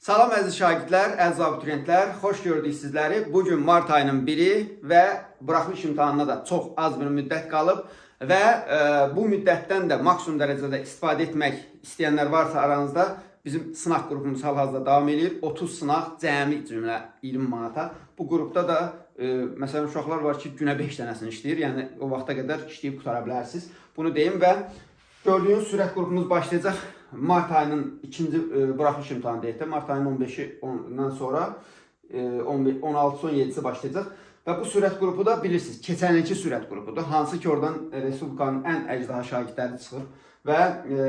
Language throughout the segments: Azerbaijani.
Salam əziz şagirdlər, əziz abituriyentlər, xoş gördük sizləri. Bugün mart ayının 1-i və buraxılış imtahanına da çox az bir müddət qalıb və bu müddətdən də maksimum dərəcədə istifadə etmək istəyənlər varsa aranızda bizim sınaq qrupumuz hal-hazırda davam edir. 30 sınaq cəmi cümlə 20 manata. Bu qrupda da məsələn uşaqlar var ki, günə 5 dənəsini işləyir. Yəni o vaxta qədər işləyib qutara bilərsiniz. Bunu deyim və gördüyünüz sürət qrupumuz başlayacaq. Mart ayının ikinci buraxılış imtahanı deyək də, Mart ayının 15-indən sonra 16-17-si başlayacaq. Və bu sürət qrupu da bilirsiniz, keçən ilki sürət qrupudur. Hansı ki, oradan Respublikanın ən əcdaha şagirdləri çıxır. Və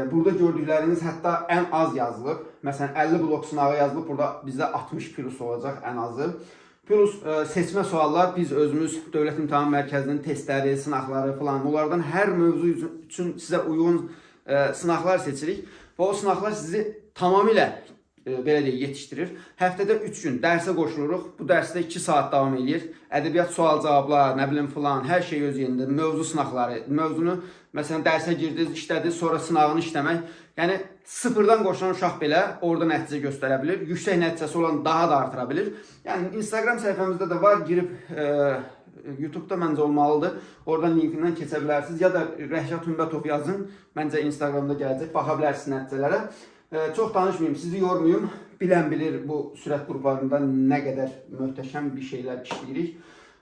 burada gördükləriniz hətta ən az yazılıb. Məsələn, 50 blok sınağı yazılıb, burada bizdə 60 plus olacaq ən azı. Plus seçmə suallar, biz özümüz Dövlət İmtahan Mərkəzinin testləri, sınaqları falan, bunlardan hər mövzu üçün sizə uyğun sınaqlar seçirik. Və o sınaqlar sizi tamamilə belə deyək, yetişdirir. Həftədə 3 gün dərsə qoşuluruq. Bu dərsdə 2 saat davam edir. Ədəbiyyat sual-cavablar, nə bilim filan, hər şey öz yerində. Mövzu sınaqları, mövzunu məsələn dərsə girdiniz, işlədiniz, sonra sınağını işləmək. Yəni sıfırdan qoşulan uşaq belə orada nəticə göstərə bilir. Yüksək nəticəsi olan daha da artıra bilir. Yəni Instagram səhifəmizdə də var, girib YouTube'da məncə olmalıdır. Oradan linkindən keçə bilərsiniz. Ya da Rəhşad Hümbətov yazın. Məncə Instagramda gələcək. Baxa bilərsiniz nəticələrə. Çox danışmayayım, sizi yormayayım. Bilən bilir bu sürət qruplarında nə qədər möhtəşəm bir şeylər işləyirik.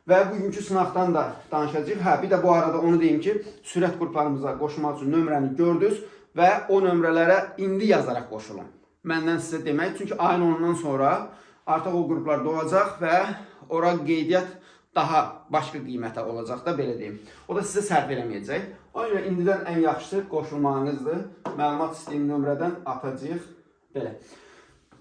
Və bugünkü sınaqdan da danışacağıq. Bir də bu arada onu deyim ki, sürət qruplarımıza qoşulmaq üçün nömrəni gördünüz və o nömrələrə indi yazaraq qoşulun. Məndən sizə demək, çünki ayın 10-dan sonra artıq o qruplar doğacaq və ora qeydiyyat daha başqa qiymətə olacaq da, belə deyim. O da sizə sərf eləməyəcək. Ona görə indidən ən yaxşısı qoşulmağınızdır. Məlumat istəyim nömrədən atacağıq. Belə.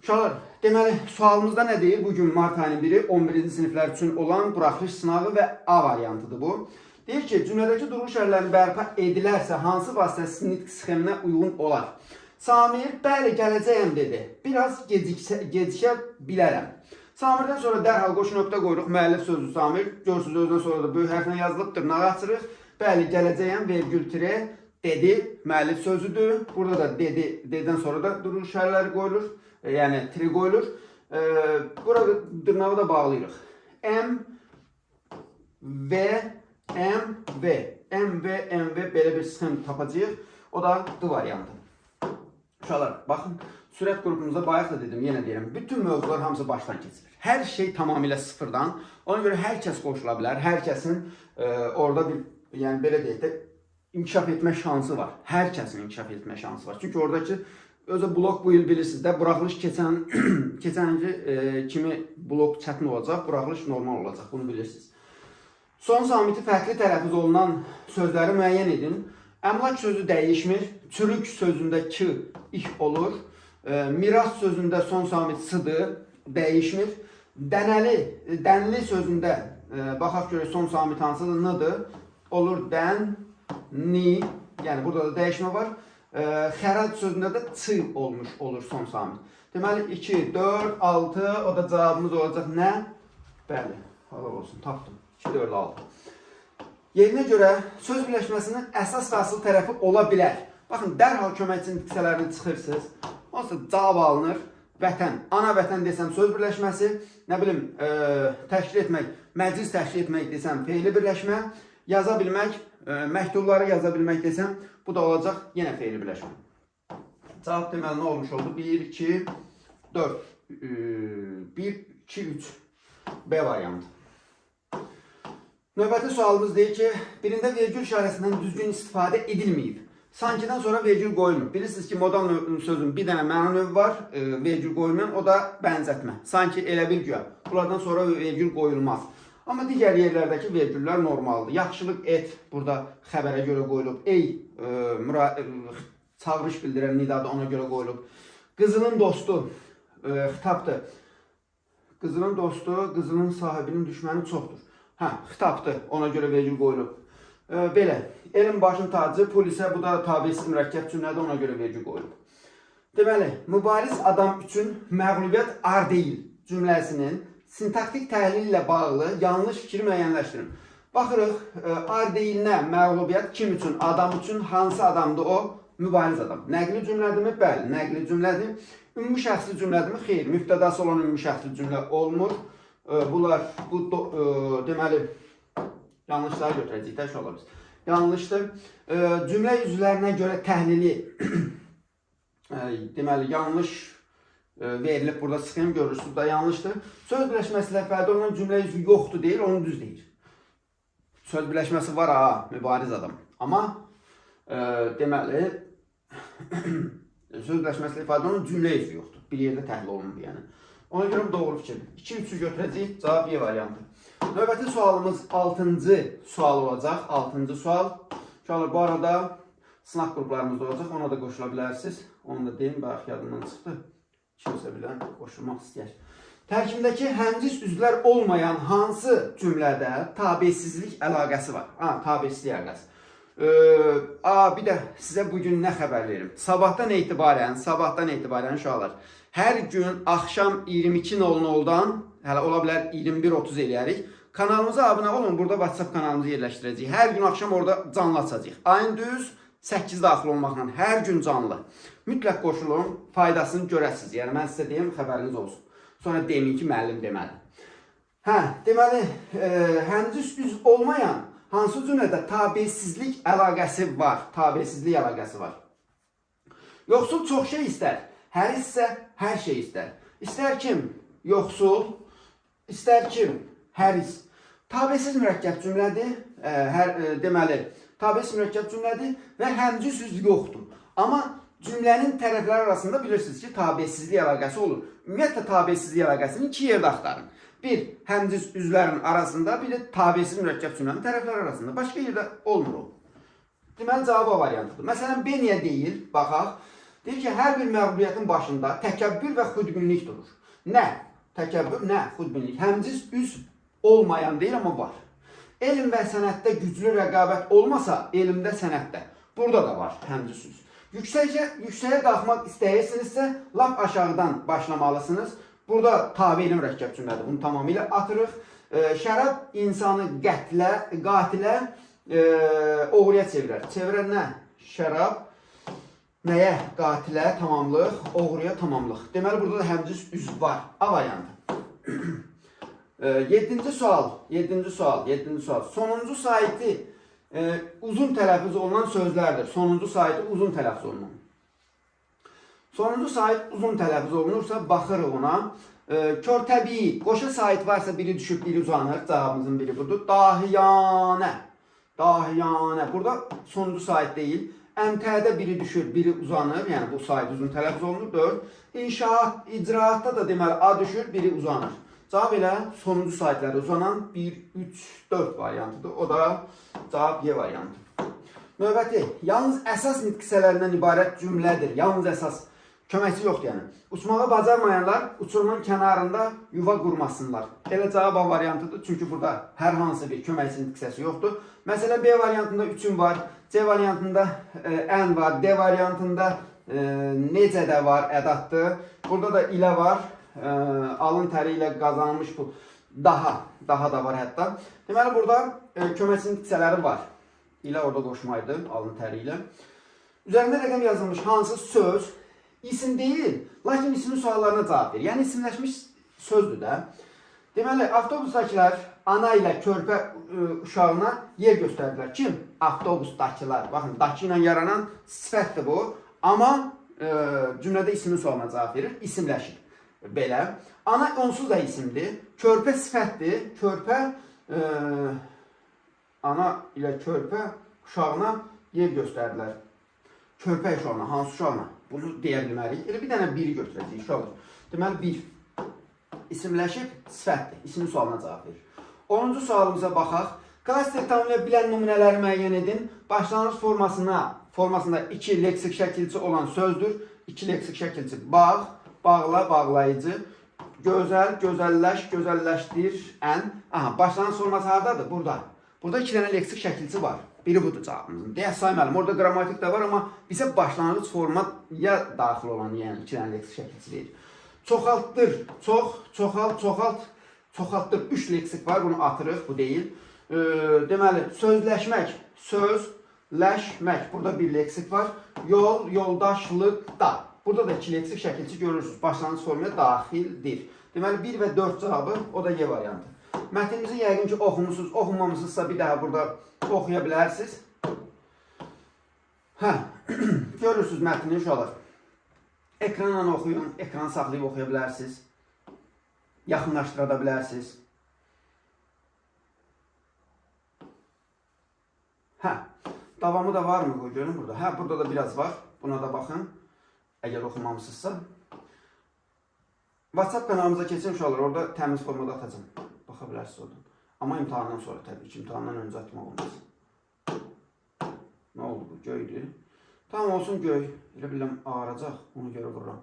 Uşaqlar, deməli, sualımızda nə deyir? Bugün mart ayının 1-i 11-ci siniflər üçün olan buraxılış sınağı və A variantıdır bu. Deyir ki, cümlədəki duruş ərlərini bərpa edilərsə, hansı vasitə sinitq sxeminə uyğun olar? Samir, bəli, gələcəyəm dedi. Biraz gecikə bilərəm. Samirdən sonra dərhal qoşu nöqtə qoyuruq. Müəllif sözü Samir. Görsünüz, özdən sonra da böyük hərflə yazılıb, dırnağı açırıq. Bəli, gələcəyəm, vergül tire, dedi, müəllif sözüdür. Burada da dedi, dedən sonra da duruş ərləri qoyulur. Yəni, tire qoyulur. Burada dırnağı da bağlayırıq. M, V, M, V. M, V, M, V belə bir sxem tapacağıq. O da D variantı. Uşaqlar, baxın. Sürət qrupumuzda bayaq da dedim, yenə deyirəm, bütün mövzular hamısı başdan keçilir. Hər şey tamamilə sıfırdan. Ona görə hər kəs qoşula bilər, hər kəsin orada bir, yəni belə deyək də, inkişaf etmə şansı var. Hər kəsin inkişaf etmə şansı var. Çünki oradakı, özü blok bu il bilirsiniz də, buraxılış keçənci kimi blok çətin olacaq, buraxılış normal olacaq, bunu bilirsiniz. Son samiti fərqli tələffüz olunan sözləri müəyyən edin. Əmlak sözü dəyişmir, çürük sözündə ki, iş olur. Miras sözündə son samit sıdır, dəyişmir. Dənli sözündə, baxaq görək son samit hansıdır, n-dır. Olur dən, ni, yəni burada da dəyişmə var. Xərac sözündə də ç olmuş olur son samit. Deməli 2, 4, 6, o da cavabımız olacaq nə? Bəli, halal olsun, tapdım. 2, 4, 6. Yerinə görə söz birləşməsinin əsas və asıl tərəfi ola bilər. Baxın, dərhal köməkçinin diksələrini çıxırsınız. Onsuz cavab alınır. Vətən, ana vətən desəm söz birləşməsi, nə bilim, təşkil etmək, məclis təşkil etmək desəm fe'li birləşmə, yaza bilmək, məktubları yaza bilmək desəm, bu da olacaq yenə fe'li birləşmə. Cavab deməli nə olmuş oldu? 1, 2, 4, 1, 2, 3, B variantı. Növbəti sualımız deyir ki, birində vergül işarəsindən düzgün istifadə edilməyib. Sankidən sonra vergül qoyulmur. Bilirsiniz ki, modal sözün bir dənə məna növü var, vergül qoyulmayan, o da bənzətmə. Sanki elə bir güya. Bunlardan sonra vergül qoyulmaz. Amma digər yerlərdəki vergüllər normaldır. Yaxşılıq et, burada xəbərə görə qoyulub. Ey, çağırış bildirən nidadır, ona görə qoyulub. Qızının dostu, xitabdır. Qızının dostu, qızının sahibinin düşməni çoxdur. Xitabdır, ona görə vergül qoyulub. Belə, elin başın tacı, polisə, bu da tabisiz mürəkkəb cümlədə, ona görə vergül qoyulub. Deməli, mübariz adam üçün məğlubiyyət ar deyil cümləsinin sintaktik təhlil ilə bağlı yanlış fikri müəyyənləşdirin. Baxırıq, ar deyilinə məğlubiyyət kim üçün, adam üçün, hansı adamdır o? mübariz adam. Nəqli cümlədirmi? Bəli, nəqli cümlədir. Ümumi şəxsli cümlədirmi? Xeyr, mübtədası olan ümumi şəxsli cümlə olmur. Bunlar deməli yanlışları götürəcəyik də inşallah biz. Yanlışdır. Cümlə üzvlərinə görə təhlili deməli yanlış verilib. Burada sxem görürsünüz da yanlışdır. Söz birləşməsi ilə ifadə olunan cümlə üzvü yoxdur deyir, onu düz deyir. Söz birləşməsi var ha, mübariz adam. Amma deməli söz birləşməsi ilə ifadə olunan cümlə üzvü yoxdur. Bir yerdə təhlil olunur yəni. Ona görə doğru fikirdir. 2-3'ü götürəcəyik, cavab Y variantı. Növbəti sualımız 6-cı sual olacaq. 6-cı sual. İnşallah bu arada sınaq qruplarımız da olacaq, ona da qoşula bilərsiniz. Onu da deyim, bəlkə yadımdan çıxdı. Kimsə bilən qoşulmaq istəyər. Tərkibindəki həmcis üzvlər olmayan hansı cümlədə tabesizlik əlaqəsi var? Tabesizlik əlaqəsi. Bir də sizə bugün nə xəbər verim? Sabahdan etibarən uşaqlar, hər gün axşam 22:00-dan, hələ ola bilər 21:30 eləyərik. Kanalımıza abunə olun, burada WhatsApp kanalımızı yerləşdirəcəyik. Hər gün axşam orada canlı açacağıq. Ayın düz 8 daxil olmaqla hər gün canlı. Mütləq qoşulun, faydasını görəsiniz. Yəni mən sizə deyim, xəbəriniz olsun. Sonra deməyin ki, müəllim demədi. Deməli, həmcis üzv olmayan hansı cümlədə tabesizlik əlaqəsi var? Tabesizlik əlaqəsi var. Yoxsul çox şey istər. Həris isə hər şey istər. İstər kim? Yoxsul. İstər kim? Həris. Tabesiz mürəkkəb cümlədir. Deməli, tabesiz mürəkkəb cümlədir və həmcis üzv yoxdur. Amma cümlənin tərəfləri arasında bilirsiniz ki, tabesizlik əlaqəsi olur. Ümumiyyətlə, tabesizlik əlaqəsini iki yerdə axtarın. Bir, həmcis üzvlərin arasında, bir də tabesiz mürəkkəb cümlənin tərəfləri arasında. Başqa yerdə olmur o. Deməli, cavabı A variantıdır. Məsələn, B niyə deyil? Baxaq. Deyir ki, hər bir məğlubiyyətin başında təkəbbür və xudbinlik durur. Nə? Təkəbbür, nə? Xudbinlik. Həmcis üzv olmayan deyil, amma var. Elm və sənətdə güclü rəqabət olmasa, elmdə, sənətdə. Burada da var həmcis üzv. Yüksəyə qalxmaq istəyirsinizsə, lap aşağıdan başlamalısınız. Burada tabiili mürəkkəb cümlədir. Bunu tamamilə atırıq. Şərab insanı qatilə, oğruya çevirər. Çevirər nə? Şərab nəyə? Qatilə tamamlıq, oğruya tamamlıq. Deməli, burada da həmcis üzv var. A variantı. 7-ci sual. Sonuncu saiti uzun tələffüz olunan sözlərdir. Sonuncu saiti uzun tələffüz olunan. Sonuncu sait uzun tələffüz olunursa, baxırıq ona. Kör təbii, qoşa sait varsa biri düşüb, biri uzanır. Cavabımızın biri budur. Dahiyanə. Burada sonuncu sait deyil. Əmtədə biri düşür, biri uzanır. Yəni bu sait uzun tələffüz olunur. 4. İnşaat, icraatda da deməli A düşür, biri uzanır. Cavab elə sonuncu saitləri uzanan 1, 3, 4 variantıdır. O da cavab Y variantı. Növbəti, yalnız əsas nitq hissələrindən ibarət cümlədir. Yalnız əsas. Köməkçi yoxdur yəni. Uçmağa bacarmayanlar uçurumun kənarında yuva qurmasınlar. Elə cavab A variantıdır. Çünki burada hər hansı bir köməkçi nitq hissəsi yoxdur. Məsələn, B variantında 3'ün var. C variantında ən var. D variantında necə də var, ədatdır. Burada da ilə var. Alın təri ilə qazanılmış bu. Daha da var hətta. Deməli, burada köməkçi nitq hissələri var. İlə orada qoşmaydı, alın təri ilə. Üzərində rəqəm yazılmış hansı söz isim deyil, lakin ismin suallarına cavab verir. Yəni isimləşmiş sözdür də. Deməli, avtobusdakılar ana ilə körpə uşağına yer göstərdilər. Kim? Avtobusdakılar. Baxın, dakı ilə yaranan sifətdir bu. Amma cümlədə ismin sualına cavab verir, isimləşir. Belə. Ana onsuz da isimdir. Körpə sifətdir. Körpə ana ilə körpə uşağına yer göstərdilər. Körpə uşağına, hansı uşağına? Bunu deyə bilmərik. Elə bir dənə biri götürəcəyik uşaqlar. Deməli, bir. İsimləşib sifətdir. İsmin sualına cavab verir. 10-cu sualımıza baxaq. Klaster tanımlaya bilən nümunələri müəyyən edin. Başlanğıc formasında 2 leksik şəkilçi olan sözdür. 2 leksik şəkilçi bağ, bağla, bağlayıcı, gözəl, gözəlləş, gözəlləşdir, ən. Başlanğıc forması haradadır? Burada. Burada 2 dənə leksik şəkilçi var. Biri budur cavabımızın. Deyək saymayalım. Orada qrammatik də var, amma bizə başlanğıc formaya daxil olan, yəni 2 dənə leksik şəkilçi deyir. Çoxaltdır, çoxaltdır. 3 leksik var, bunu atırıq, bu deyil. Deməli, sözləşmək, söz, Ləşmək. Burada bir leksik var. Yol, yoldaşlıqda. Burada da iki leksik şəkilçi görürsünüz. Başlanğıc formaya daxildir. Deməli 1 və 4 cavabı o da Y variantı. Mətnimizi yəqin ki oxumusunuz, oxumamışsınızsa bir daha burada oxuya bilərsiniz. Hə, görürsünüz mətni uşaqlar. Ekranla oxuyun, ekranı saxlayıb oxuya bilərsiniz. Yaxınlaşdıra da bilərsiniz. Hə, davamı da var mı? Görün burada. Hə, burada da biraz var. Buna da baxın. Əgər oxumamışsınızsa. WhatsApp kanalımıza keçin uşaqlar. Orada təmiz formada atacağım. Baxa bilərsiniz oradan. Amma imtahandan sonra təbii ki, imtahandan öncə atmaq olmaz. Nə oldu bu? Göydür. Tamam olsun göy. Elə biləm ağaracaq. Onu görə vururam.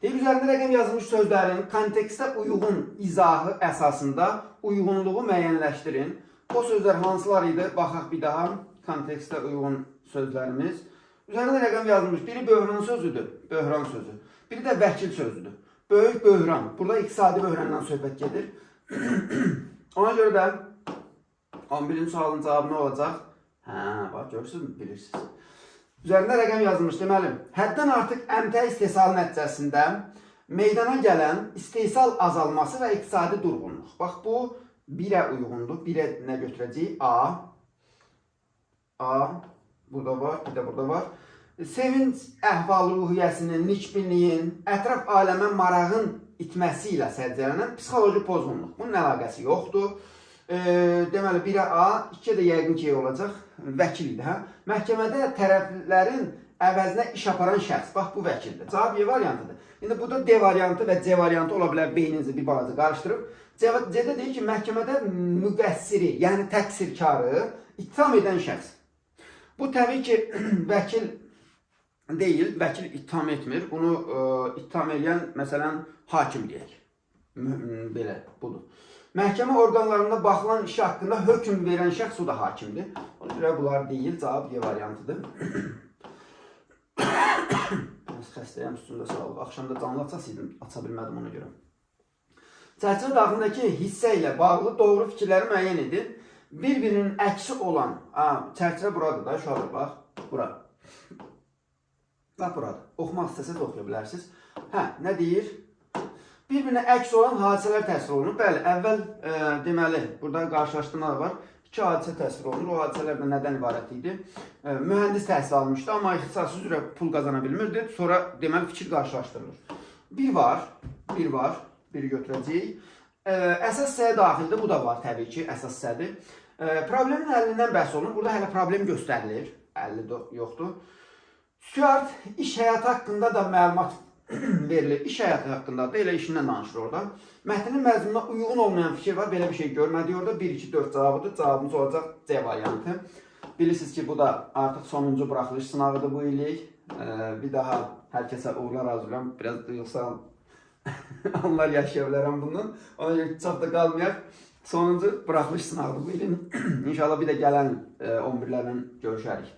Deyir, üzərində rəqəm yazılmış sözlərin kontekstə uyğun izahı əsasında uyğunluğu müəyyənləşdirin. O sözlər hansılar idi? Baxaq bir daha. Kontekstə uyğun sözlərimiz. Üzərində rəqəm yazılmış. Biri böhran sözüdür. Böhran sözü. Biri də vəkil sözüdür. Böyük böhran. Burada iqtisadi böhrandan söhbət gedir. Ona görə də 11-ci sualın cavabı nə olacaq? Hə, bax görürsünüz, bilirsiniz. Üzərində rəqəm yazılmış. Deməli, həddən artıq əmtəə istehsal nəticəsində meydana gələn istehsal azalması və iqtisadi durğunluq. Bax, bu 1-ə uyğundur. 1-ə nə götürəcəyik? A. Burada var, bir də burada var. Sevinç əhval-ruhiyyəsinin, nikbinliyin, ətraf aləmə marağın itməsi ilə səciyyələnən psixoloji pozğunluq. Bunun əlaqəsi yoxdur. Deməli, 1-ə A, 2-ə də yəqin ki, olacaq. Vəkil idi, hə? Məhkəmədə tərəflərin əvəzinə iş aparan şəxs. Bax, bu vəkildir. Cavab Y variantıdır. İndi burada D variantı və C variantı ola bilər, beyninizi bir balaca qarışdırıb. C-də deyir ki, məhkəmədə müqəssiri, yəni təqsirkarı ittiham edən şəxs. Bu, təbii ki, vəkil deyil, vəkil ittiham etmir. Bunu ittiham edən, məsələn, hakim deyək. Belə, budur. Məhkəmə orqanlarında baxılan işi haqqında hökm verən şəxs o da hakimdir. Ona görə bunlar deyil, cavab Y variantıdır. Biraz xəstəyəm, üstündə sağ olun. Axşamda canlı açasıydım, aça bilmədim ona görə. Çərçivə daxilindəki hissə ilə bağlı doğru fikirləri müəyyən edin. Bir-birinin əksi olan, çərçivə buradır da, uşaqlar, bax, bura. Bax, buradır. Oxumaq istəsəz oxuya bilərsiniz. Hə, nə deyir? Bir-birinə əks olan hadisələr təsvir olunur. Bəli, əvvəl deməli, burada qarşılaşdırmalar var. 2 hadisə təsvir olunur. O hadisələr də nədən ibarət idi? Mühəndis təhsil almışdı, amma ixtisası üzrə pul qazana bilmirdi. Sonra deməli fikir qarşılaşdırılır. Bir var, biri götürəcəyik. Əsas hissəyə daxildir, bu da var təbii ki, əsas hissədir. Problemin həllindən bəhs olunur. Burada hələ problem göstərilir, həlli yoxdur. Stuart iş həyatı haqqında da məlumat verilir. İş həyatı haqqında da elə işindən danışır orada. Mətnin məzmununa uyğun olmayan fikir var. Belə bir şey görmədik orada. 1, 2, 4 cavabıdır. Cavabımız olacaq C variantı. Bilirsiniz ki, bu da artıq sonuncu buraxılış sınavıdır bu illik. Bir daha hər kəsə uğurlar arzulayıram. Biraz duyğusal anlar yaşaya bilərəm bundan. Ona görə çox da qalmayaq. Sonuncu buraxılış sınavıdır bu ilin. İnşallah bir də gələn 11-lərlə görüşərik.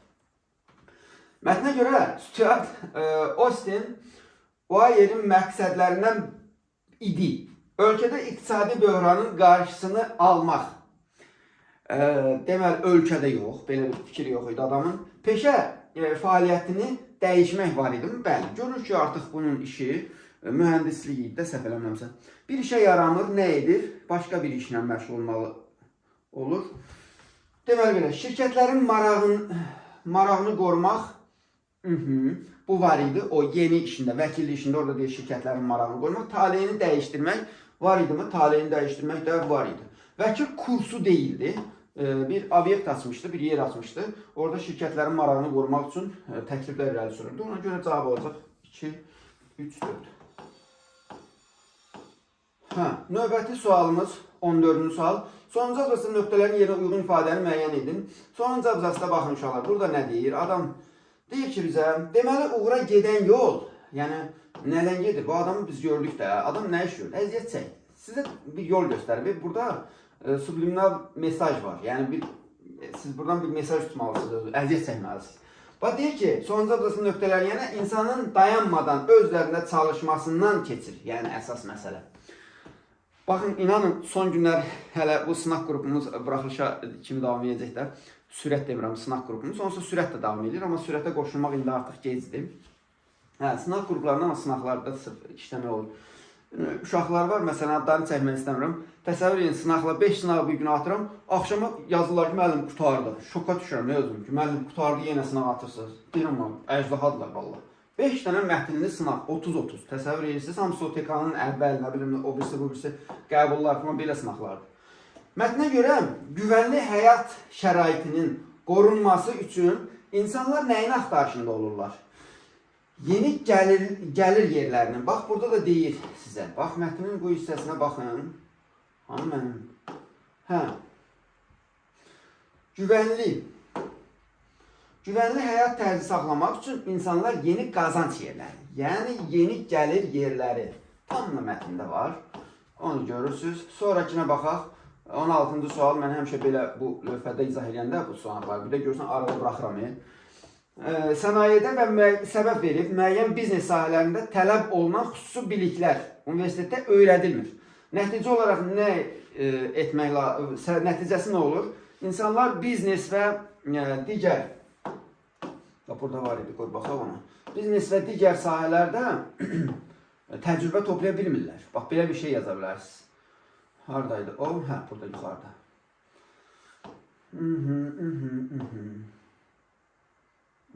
Mətnə görə Stuart Austin Boyer'in məqsədlərindən idi. Ölkədə iqtisadi böhranın qarşısını almaq. Deməli, ölkədə yox, belə bir fikir yox idi adamın. Peşə fəaliyyətini dəyişmək var idi. Bəli, görür ki, artıq bunun işi mühəndislik idi də, səhv eləmirəmsə. Bir işə yaramır, nə edir? Başqa bir işlə məşğul olmalı olur. Deməli, belə, şirkətlərin marağını qorumaq bu var idi, o yeni işində, vəkilli işində orada deyir şirkətlərin marağını qoymaq, taleyini dəyişdirmək var idi mi? Taleyini dəyişdirmək də var idi. Vəkil kursu deyildi, bir obyekt açmışdı, bir yer açmışdı. Orada şirkətlərin marağını qorumaq üçün təkliflər irəli sürürdü. Ona görə cavab olacaq 2, 3, 4. Növbəti sualımız 14-cü sual. Sonuncu abzasda nöqtələrin yerinə uyğun ifadəni müəyyən edin. Sonuncu abzasda baxın uşaqlar, burada nə deyir? Adam deyir ki bizə, deməli uğura gedən yol, yəni nədən gedir? Bu adamı biz gördük də, adam nə iş görür? Əziyyət çək. Sizə bir yol göstərir. Burada subliminal mesaj var. Yəni siz buradan bir mesaj tutmalısınız, əziyyət çəkməlisiniz. Bax deyir ki, sonuncu abzasının nöqtələri yəni insanın dayanmadan özlərində çalışmasından keçir. Yəni əsas məsələ. Baxın, inanın, son günlər hələ bu sınaq qrupumuz buraxılışa kimi davam edəcəklər. Sürət demirəm, sınaq qrupumuz. Onsuz sürət də davam edir, amma sürətə qoşulmaq indi artıq gecdir. Hə, sınaq qruplarında, amma sınaqlarda sırf işləmək olur. Uşaqlar var, məsələn, adlarını çəkmək istəmirəm. Təsəvvür edin, sınaqla 5 sınağı bir günə atıram. Axşama yazırlar ki, müəllim qutardı. Şoka düşürəm, nə özüm ki, müəllim qutardı, yenə sınaq atırsınız. Deyirəm, əcdahadılar valla. 5 dənə mətinli sınaq, 30-30. Təsəvvür edirsiniz, hamısı o TK-nın əvvəl, nə bilim, o birisi, bu birisi qəbullar falan belə sınaqlardır. Mətnə görə güvənli həyat şəraitinin qorunması üçün insanlar nəyin axtarışında olurlar? Yeni gəlir yerlərinin, bax burada da deyir sizə, bax mətnin bu hissəsinə baxın. Hanı mənim? Hə. Güvənli həyat tərzi saxlamaq üçün insanlar yeni qazanc yerləri, yəni yeni gəlir yerləri tamamı mətndə var. Onu görürsünüz. Sonrakına baxaq. 16-cı sual, mən həmişə belə bu lövhədə izah edəndə bu suallar, bir də görürsən arada buraxıram. Sənayedə və səbəb verib, müəyyən biznes sahələrində tələb olunan xüsusi biliklər universitetdə öyrədilmir. Nəticə olaraq nə etmək lazım, nəticəsi nə olur? İnsanlar biznes və digər, burada var idi, qoy baxaq ona. Biznes və digər sahələrdə təcrübə toplaya bilmirlər. Bax, belə bir şey yaza bilərsiniz. Haradaydı o? Hə, burada yuxarıda.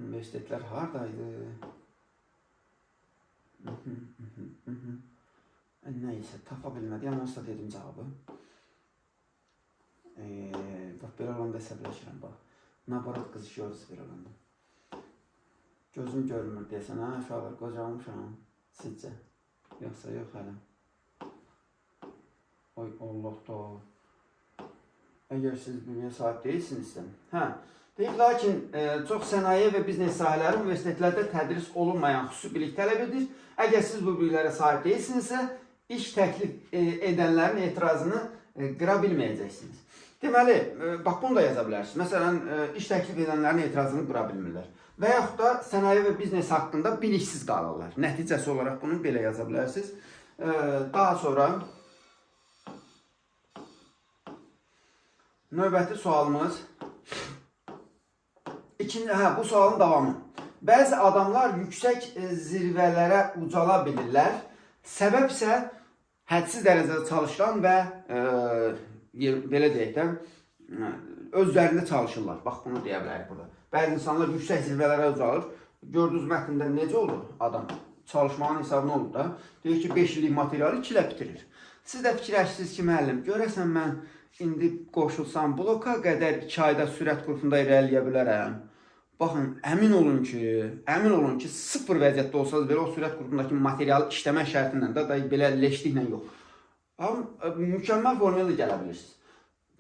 Universitetlər haradaydı? Nəysə, tapa bilmədiyəm, onsuz da dedim cavabı. Bax, belə olanda əsəbləşirəm, bax. Nabarat qızışıyoruz belə olanda. Gözüm görmür deyəsən, hə, uşaqlar, qocalmışam, sizcə. Yoxsa yox hələ. Oy, Allah da. Əgər siz bilməyə sahib deyilsinizsə. Hə, deyib, lakin çox sənaye və biznes sahələri universitetlərdə tədris olunmayan xüsusi bilik tələb edir. Əgər siz bu biliklərə sahib deyilsinizsə, iş təklif edənlərin etirazını qıra bilməyəcəksiniz. Deməli, bax, bunu da yaza bilərsiniz. Məsələn, iş təklif edənlərin etirazını qıra bilmirlər. Və yaxud da sənaye və biznes haqqında biliksiz qalırlar. Nəticəsi olaraq bunu belə yaza bilərsiniz. Daha sonra növbəti sualımız, bu sualın davamı. Bəzi adamlar yüksək zirvələrə ucala bilirlər. Səbəb isə hədsiz dərəcədə çalışılan və belə deyək də, özlərində çalışırlar. Bax, bunu deyə bilərik burada. Bəzi insanlar yüksək zirvələrə ucalır. Gördüyünüz mətndə necə olur adam? Çalışmağın hesabına olur da. Deyir ki, 5 illik materialı 2 ilə bitirir. Siz də fikirləşirsiniz ki, müəllim, görəsən mən indi qoşulsam, bloka qədər 2 ayda sürət qrupunda irəliləyə bilərəm. Baxın, əmin olun ki, sıfır vəziyyətdə olsanız belə o sürət qrupundakı materialı işləmək şərtindən də belə leşliklə yox. Mükəmməl formuyla gələ bilirsiniz.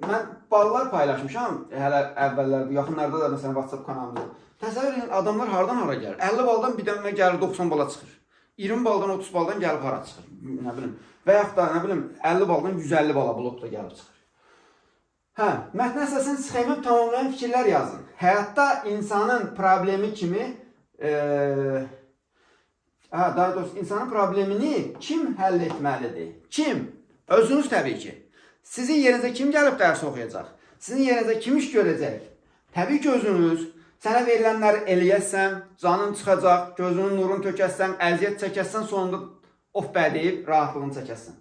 Mən ballar paylaşmışam, hələ əvvəllər, bu yaxınlarda da məsələn WhatsApp kanalımızda. Təsəvvür edin, adamlar haradan hara gəlir? 50 baldan bir dənə gəlir 90 bala çıxır. 20 baldan 30 baldan gəlib hara çıxır? Nə bilim. Və yaxud da, nə bilim, 50 baldan 150 bala blokda gəlib çıxır. Hə, mətn əsasını sxemi tamamlayan fikirlər yazın. Həyatda insanın problemi kimi, daha doğrusu insanın problemini kim həll etməlidir? Kim? Özünüz təbii ki. Sizin yerinizə kim gəlib dərs oxuyacaq? Sizin yerinizə kim iş görəcək? Təbii ki, özünüz. Sənə verilənləri eləyəsən, canın çıxacaq, gözünün nurunu tökəsən, əziyyət çəkəsən, sonunda of bə deyib rahatlığını çəkəsən.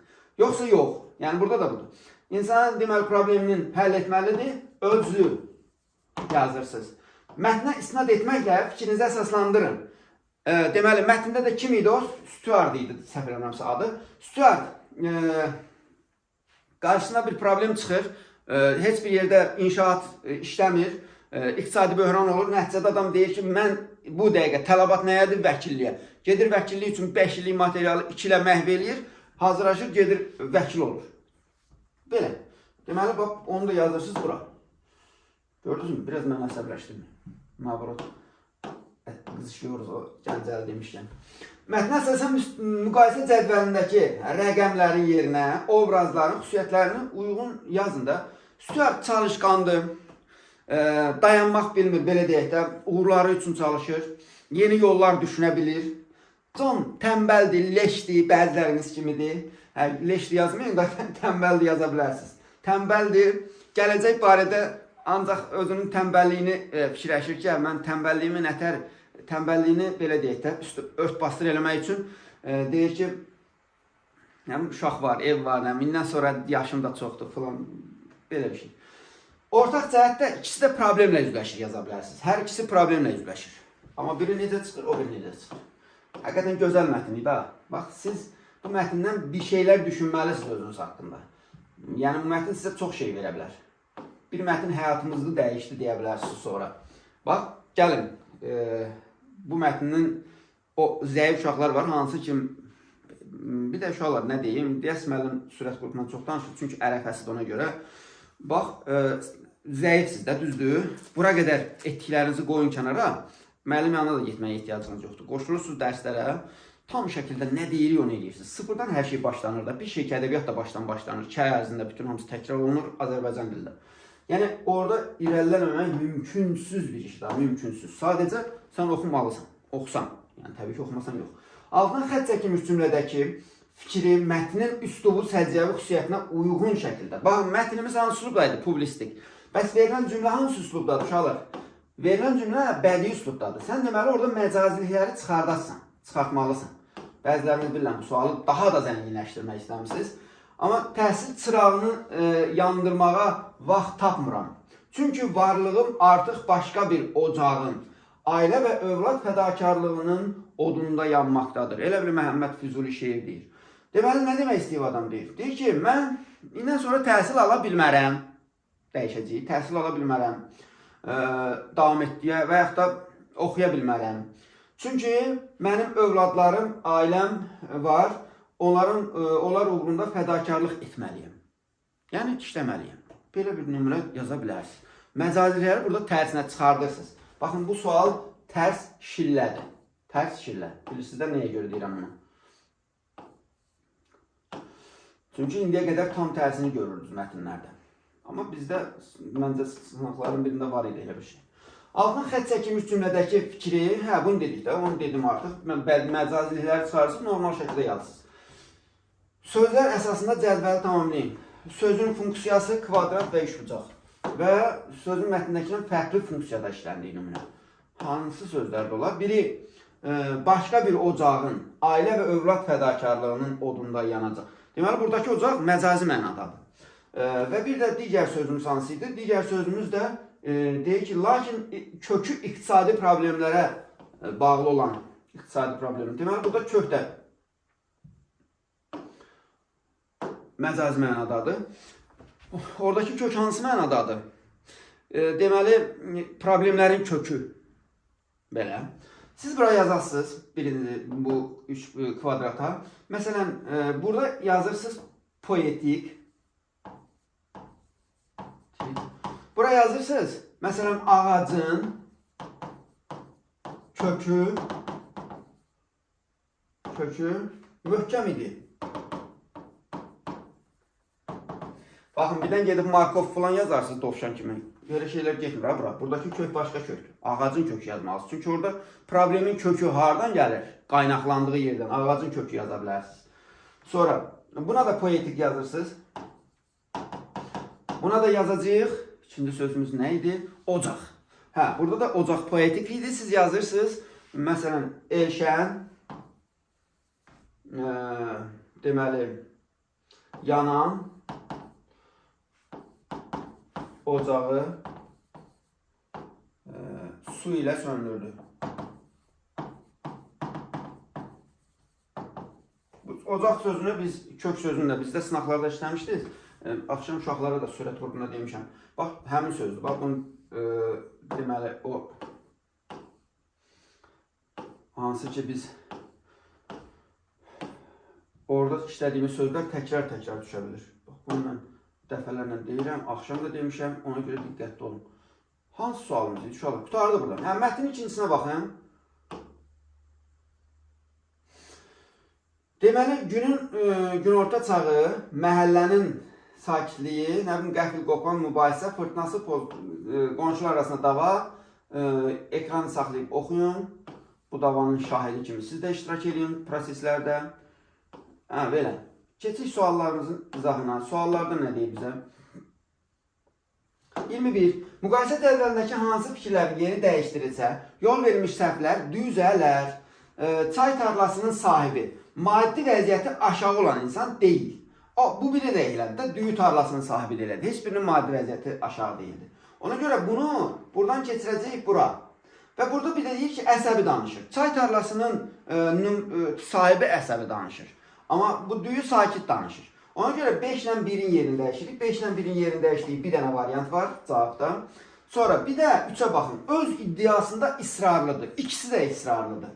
Yoxsa yox. Yəni, burada da budur. İnsanın deməli probleminin həll etməlidir, özü yazırsınız. Mətnə istinad etməklə fikrinizi əsaslandırın. Deməli, mətndə də kim idi o? Stuart idi, səhv eləmirəmsə adı. Stuart, qarşısına bir problem çıxır, heç bir yerdə inşaat işləmir, iqtisadi böhran olur, nəticədə adam deyir ki, mən bu dəqiqə tələbat nəyədir? Vəkilliyə. Gedir vəkillik üçün 5 illik materialı 2 ilə məhv eləyir, hazırlaşır, gedir vəkil olur. Belə. Deməli, bax, onu da yazırsınız bura. Gördünüz mü? Biraz mən əsəbləşdirmir. Nabarot. Qızışıyoruz o gəncəli demişkən. Mətnə əsasən müqayisə cədvəlindəki rəqəmlərin yerinə, obrazların xüsusiyyətlərini uyğun yazın da. Stuart çalışqandır, dayanmaq bilmir, belə deyək də, uğurları üçün çalışır, yeni yollar düşünə bilir. John tənbəldir, leşdir, bəziləriniz kimidir. Leşli yazmayın da tənbəldir yaza bilərsiniz. Tənbəldir, gələcək barədə ancaq özünün tənbəlliyini fikirləşir ki, mən tənbəlliyimi nətər, tənbəlliyini belə deyək də, ört bastır eləmək üçün deyir ki, uşaq var, ev var, mindən sonra yaşım da çoxdur falan, belə bir şey. Ortaq cəhətdə ikisi də problemlə üzləşir, yaza bilərsiniz. Hər ikisi problemlə üzləşir. Amma biri necə çıxır, o biri necə çıxır. Həqiqətən gözəl mətn idi. Bax, siz bu mətndən bir şeylər düşünməlisiniz özünüz haqqında. Yəni, bu mətn sizə çox şey verə bilər. Bir mətn həyatımızı dəyişdi deyə bilərsiniz sonra. Bax, gəlin, bu mətnin o zəif uşaqlar var, hansı ki, bir də uşaqlar, nə deyim, deyəs müəllim sürət qrupundan çox danışır, çünki ərəfəsidir ona görə. Bax, zəifsiz də, düzdür. Bura qədər etdiklərinizi qoyun kənara, müəllim yanına da getməyə ehtiyacınız yoxdur. Qoşulursunuz dərslərə, tam şəkildə nə deyirik, onu eləyirsiniz. Sıfırdan hər şey başlanır da, bir şey ki, ədəbiyyat da başdan başlanır. 2 ay ərzində bütün hamısı təkrar olunur Azərbaycan dilində. Yəni, orada irəliləməmək mümkünsüz bir işdir, mümkünsüz. Sadəcə sən oxumalısan, oxusan. Yəni, təbii ki, oxumasan yox. Altına xətt çəkilmiş cümlədəki fikri, mətnin üslubu, səciyyəvi xüsusiyyətinə uyğun şəkildə. Baxın, mətnimiz hansı üslubdaydı? Publistik. Bəs verilən cümlə hansı üslubdadır, uşaqlar? Verilən cümlə bədii üslubdadır. Sən deməli, orada məcazilikləri çıxardasan, çıxartmalısan. Bəziləriniz bilirəm, bu sualı daha da zənginləşdirmək istəmişsiniz. Amma təhsil çırağını yandırmağa vaxt tapmıram. Çünki varlığım artıq başqa bir ocağın, ailə və övlad fədakarlığının odunda yanmaqdadır. Elə bir Məhəmməd Füzuli şeir deyir. Deməli, nə demək istəyir adam deyir? Deyir ki, mən indən sonra təhsil ala bilmərəm. Dəyişəcəyik, təhsil ala bilmərəm. Davam etdiyə və yaxud da oxuya bilmərəm. Çünki mənim övladlarım, ailəm var. Onlar uğrunda fədakarlıq etməliyəm. Yəni, işləməliyəm. Belə bir nümunə yaza bilərsiniz. Məcazilikləri burada tərsinə çıxardırsınız. Baxın, bu sual tərs şillədir. Tərs şillə. Bilirsiniz də nəyə görə deyirəm bunu? Çünki indiyə qədər tam tərsini görürdünüz mətnlərdə. Amma bizdə, məncə, sınaqların birində var idi elə bir şey. Altına xətt çəkilmiş cümlədəki fikri, bunu dedik də, onu dedim artıq. Məcazilikləri çıxarırsınız, normal şəkildə yazırsınız. Sözlər əsasında cədvəli tamamlayın. Sözün funksiyası kvadrat və üçbucaq. Və sözün mətnindəkindən fərqli funksiyada işləndiyi nümunə. Hansı sözlərdə olar? Biri, başqa bir ocağın, ailə və övlad fədakarlığının odunda yanacaq. Deməli, buradakı ocaq məcazi mənadadır. Və bir də digər sözümüz hansı idi? Digər sözümüz də deyir ki, lakin kökü iqtisadi problemlərə bağlı olan iqtisadi problem. Deməli, burada kök də məcazi mənadadır. Oradakı kök hansı mənadadır? Deməli, problemlərin kökü. Belə. Siz bura yazasınız bu 3 kvadrata. Məsələn, burada yazırsınız poetik. Bura yazırsınız, məsələn, ağacın kökü möhkəm idi. Baxın, birdən gedib Markov falan yazarsınız dovşan kimi. Böyle şeyler getmir bura. Buradaki kök başqa köktür. Ağacın kökü yazmalısınız. Çünki orada problemin kökü hardan gəlir? Qaynaqlandığı yerdən. Ağacın kökü yaza bilərsiniz. Sonra buna da poetik yazırsınız. Buna da yazacağıq. İkinci sözümüz nə idi? Ocaq. Burada da ocaq poetik idi. Siz yazırsınız. Məsələn, Elşən deməli yanan ocağı su ilə söndürdü. Ocaq sözünü biz, kök sözünü də bizdə sınaqlarda işləmişdik. Axşam uşaqlara da sürət qrupunda demişəm. Bax, həmin sözdür. Bax, bunun deməli o hansı ki biz orada işlədiyimiz sözlər təkrar düşə bilir. Bax, bunu mən dəfələrlə deyirəm, axşam da demişəm, ona görə diqqətli olun. Hansı sualımız idi? Uşaqlar, qutardı buradan. Mətnin ikincisine baxın. Deməli, günorta çağı, məhəllənin sakitliyi, nə bilim, qəfil qopan mübahisə, fırtınası, qonşular arasında dava, ekranı saxlayıb oxuyun. Bu davanın şahidi kimi siz də iştirak edin proseslərdə. Belə. Keçik suallarımızın izahına. Suallarda nə deyib bizə? 21. Müqayisə cədvəlindəki hansı fikirlərin yeri dəyişdirilsə, yol verilmiş səhvlər düzələr. Çay tarlasının sahibi maddi vəziyyəti aşağı olan insan deyil. Bu biri də elədi də, düyü tarlasının sahibi də elədi. Heç birinin maddi vəziyyəti aşağı deyildi. Ona görə bunu buradan keçirəcəyik bura. Və burada bir də deyir ki, əsəbi danışır. Çay tarlasının sahibi əsəbi danışır. Amma bu düyü sakit danışır. Ona görə 5 ilə 1-in yerini dəyişirik. 5 ilə 1-in yerini dəyişdiyi bir dənə variant var cavabda. Sonra bir də 3-ə baxın. Öz iddiasında israrlıdır. İkisi də israrlıdır.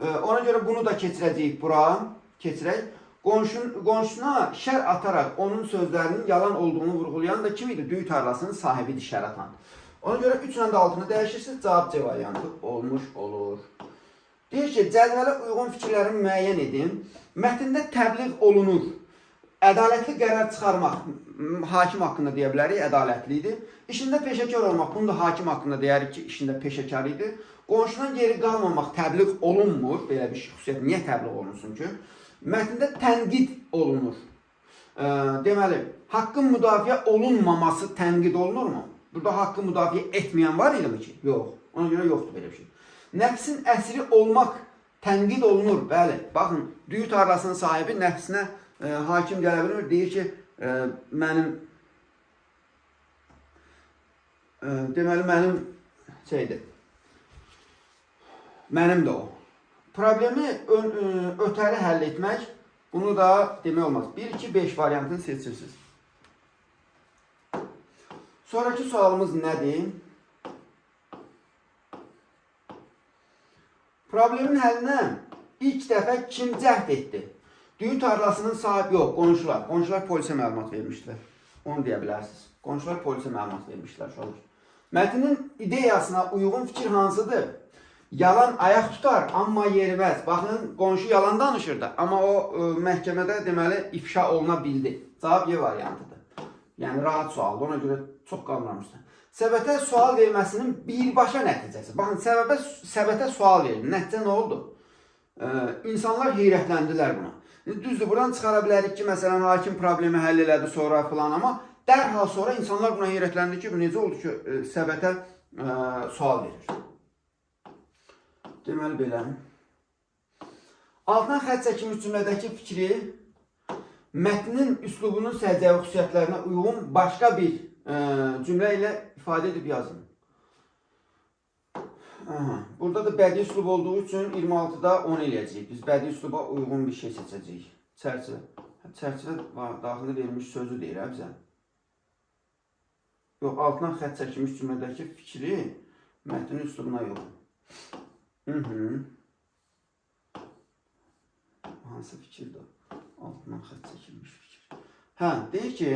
Ona görə bunu da keçirəcəyik bura. Keçirək. Qonşusuna şər ataraq onun sözlərinin yalan olduğunu vurğulayan da kim idi? Düyü tarlasının sahibidir, şər atan. Ona görə 3 ilə də 6-nı dəyişirsiniz, cavab C variantı olmuş olur. Deyir ki, cədvələ uyğun fikirləri müəyyən edin. Mətndə təbliğ olunur. Ədalətli qərar çıxarmaq hakim haqqında deyə bilərik, ədalətlidir. İşində peşəkar olmaq, bunu da hakim haqqında deyərik ki, işində peşəkar idi. Qonşudan geri qalmamaq təbliğ olunmur. Belə bir xüsusiyyət niyə təbliğ olunsun ki? Mətndə tənqid olunur. Deməli, haqqın müdafiə olunmaması tənqid olunurmu? Burada haqqı müdafiə etməyən var idimi ki? Yox. Ona görə yoxdur belə bir şey. Nəfsin əsiri olmaq tənqid olunur. Bəli, baxın, düyü tarlasının sahibi nəfsinə hakim gələ bilmir. Deyir ki, deməli, mənim də o. Problemi ötəri həll etmək, bunu da demək olmaz. 1, 2, 5 variantını seçirsiniz. Sonraki sualımız nədir? Problemin həllinə ilk dəfə kim cəhd etdi? Düyü tarlasının sahibi yox, qonşular. Qonşular polisə məlumat vermişdilər. Onu deyə bilərsiniz. Qonşular polisə məlumat vermişdilər. Mətnin ideyasına uyğun fikir hansıdır? Yalan ayaq tutar, amma yeriməz. Baxın, qonşu yalan danışırdı, amma o məhkəmədə deməli ifşa oluna bildi. Cavab Y variantıdır. Yəni, rahat sualdır, ona görə çox qalmırmışdır. Səbətə sual verməsinin birbaşa nəticəsi. Baxın, səbətə sual verir. Nəticə nə oldu? İnsanlar heyrətləndilər buna. Düzdür, buradan çıxara bilərik ki, məsələn, hakim problemi həll elədi sonra filan, amma dərhal sonra insanlar buna heyrətləndi ki, bu necə oldu ki, səbətə sual verir. Deməli, belə. Altdan xətt çəkilmiş cümlədəki fikri mətnin üslubunun səciyyəvi xüsusiyyətlərinə uyğun başqa bir cümlə ilə ifadə edib yazın. Burada da bədii üslub olduğu üçün 26-da 10 eləyəcəyik. Biz bədii üsluba uyğun bir şey seçəcəyik. Çərçivə. Çərçivə daxilində verilmiş sözü deyir bizə. Yox, altdan xətt çəkilmiş cümlədəki fikri mətnin üslubuna uyğun. Hansı fikirdir? Altından xətt çəkilmiş fikir. Deyir ki,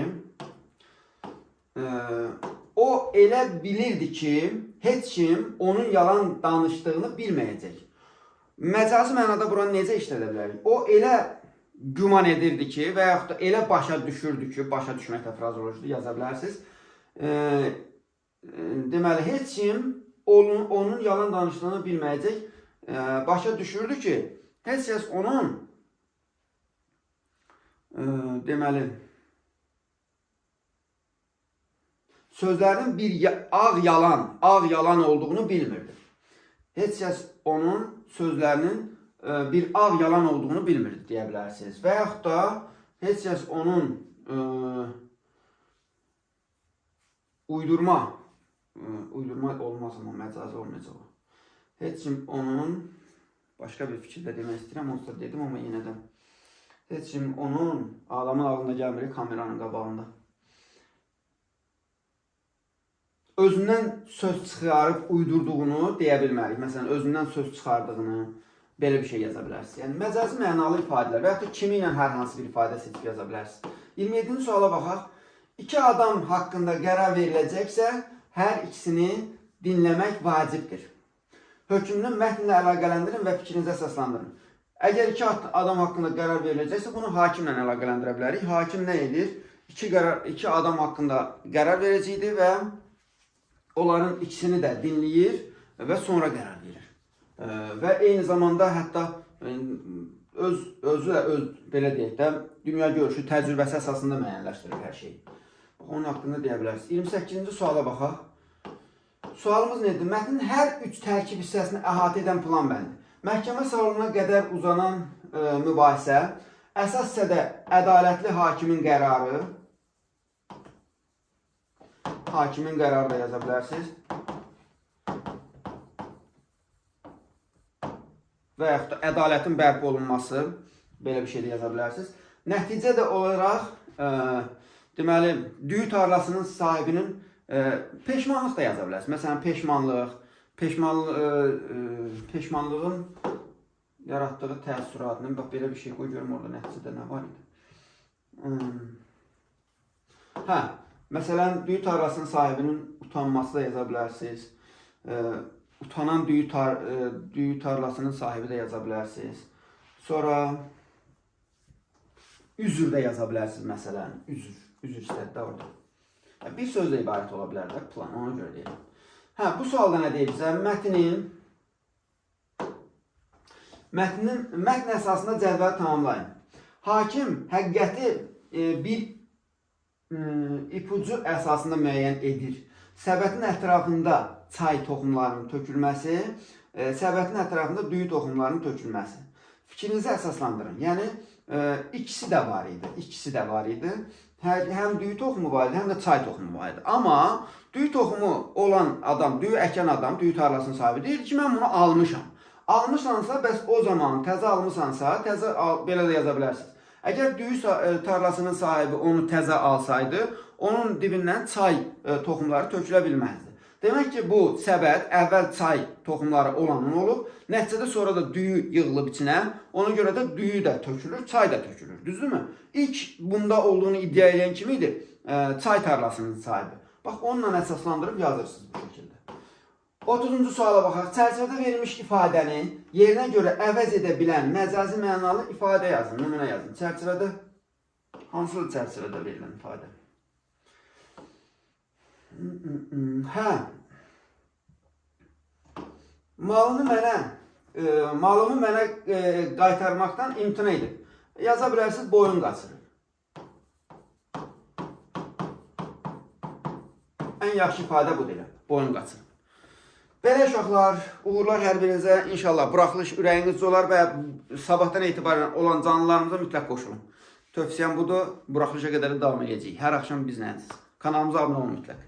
o elə bilirdi ki, heç kim onun yalan danışdığını bilməyəcək. Məcazi mənada buranı necə işlədə bilərik? O elə güman edirdi ki, və yaxud da elə başa düşürdü ki, başa düşməklə frazolojidə yaza bilərsiniz. Deməli, heç kim onun yalan danışdığını bilməyəcək. Başa düşürdü ki, heç kəs onun deməli sözlərinin bir ağ yalan olduğunu bilmirdi. Heç kəs onun sözlərinin bir ağ yalan olduğunu bilmirdi deyə bilərsiniz. Və yaxud da heç kəs onun uydurma olmaz amma məcazi olmayacaq. Heç kim onun başqa bir fikirdə demək istəyirəm, onsuz da dedim amma yenə də heç kim onun adamın ağlına gəlmir kameranın qabağında. Özündən söz çıxarıb uydurduğunu deyə bilmərik. Məsələn, özündən söz çıxardığını, belə bir şey yaza bilərsiniz. Yəni, məcazi mənalı ifadələr və yaxud da kimi ilə hər hansı bir ifadə seçib yaza bilərsiniz. 27-ci suala baxaq. İki adam haqqında qərar veriləcəksə, hər ikisini dinləmək vacibdir. Hökmünü mətnlə əlaqələndirin və fikrinizə əsaslandırın. Əgər iki adam haqqında qərar veriləcəksə, bunu hakimlə əlaqələndirə bilərik. Hakim nə edir? İki adam haqqında qərar verəcəkdir və onların ikisini də dinləyir və sonra qərar verir. Və eyni zamanda hətta özü belə deyək də, dünya görüşü, təcrübəsi əsasında müəyyənləşdirir hər şeyi. Onun haqqında deyə bilərsiniz. 28-ci suala baxaq. Sualımız nədir? Mətnin hər 3 tərkib hissəsini əhatə edən plan bəndi. Məhkəmə salonuna qədər uzanan mübahisə, əsas hissədə ədalətli hakimin qərarı da yaza bilərsiniz. Və yaxud da ədalətin bərpa olunması, belə bir şey də yaza bilərsiniz. Nəticə də olaraq, deməli, düyü tarlasının sahibinin peşmanlıq da yaza bilərsiniz. Məsələn, peşmanlığın yaratdığı təəssüratının, bax, belə bir şey qoy görüm orada nəticədə nə var idi. Məsələn, düyü tarlasının sahibinin utanması da yaza bilərsiniz. Utanan düyü tarlasının sahibi də yaza bilərsiniz. Sonra üzr də yaza bilərsiniz, məsələn. Üzr istədi orada. Bir sözlə ibarət ola bilər də plan, ona görə deyirəm. Bu sualda nə deyir bizə? Mətn əsasında cədvəli tamamlayın. Hakim həqiqəti bir ipucu əsasında müəyyən edir. Səbətin ətrafında çay toxumlarının tökülməsi, səbətin ətrafında düyü toxumlarının tökülməsi. Fikrinizi əsaslandırın. Yəni, ikisi də var idi. Həm düyü toxumu var idi, həm də çay toxumu var idi. Amma düyü toxumu olan adam, düyü əkən adam, düyü tarlasının sahibi deyir ki, mən bunu almışam. Almışsansa, bəs o zaman təzə almışsansa, təzə belə də yaza bilərsiniz. Əgər düyü tarlasının sahibi onu təzə alsaydı, onun dibindən çay toxumları tökülə bilməzdi. Demək ki, bu səbət əvvəl çay toxumları olanın olub, nəticədə sonra da düyü yığılıb içinə, ona görə də düyü də tökülür, çay da tökülür, düzdürmü? İlk bunda olduğunu iddia edən kim idi? Çay tarlasının sahibi. Bax, onunla əsaslandırıb yazırsınız bu şəkildə. 30-cu suala baxaq. Çərçivədə verilmiş ifadəni yerinə görə əvəz edə bilən məcazi mənalı ifadə yazın, nümunə yazın. Çərçivədə, hansı çərçivədə verilən ifadə? Malımı mənə qaytarmaqdan imtina edib. Yaza bilərsiniz, boyun qaçırır. Ən yaxşı ifadə budur, boyun qaçırır. Belə uşaqlar, uğurlar hər birinizə. İnşallah buraxılış ürəyinizcə olar və sabahdan etibarən olan canlılarımıza mütləq qoşulun. Tövsiyəm budur, buraxılışa qədər davam edəcəyik. Hər axşam bizlənsiz. Kanalımıza abunə olun mütləq.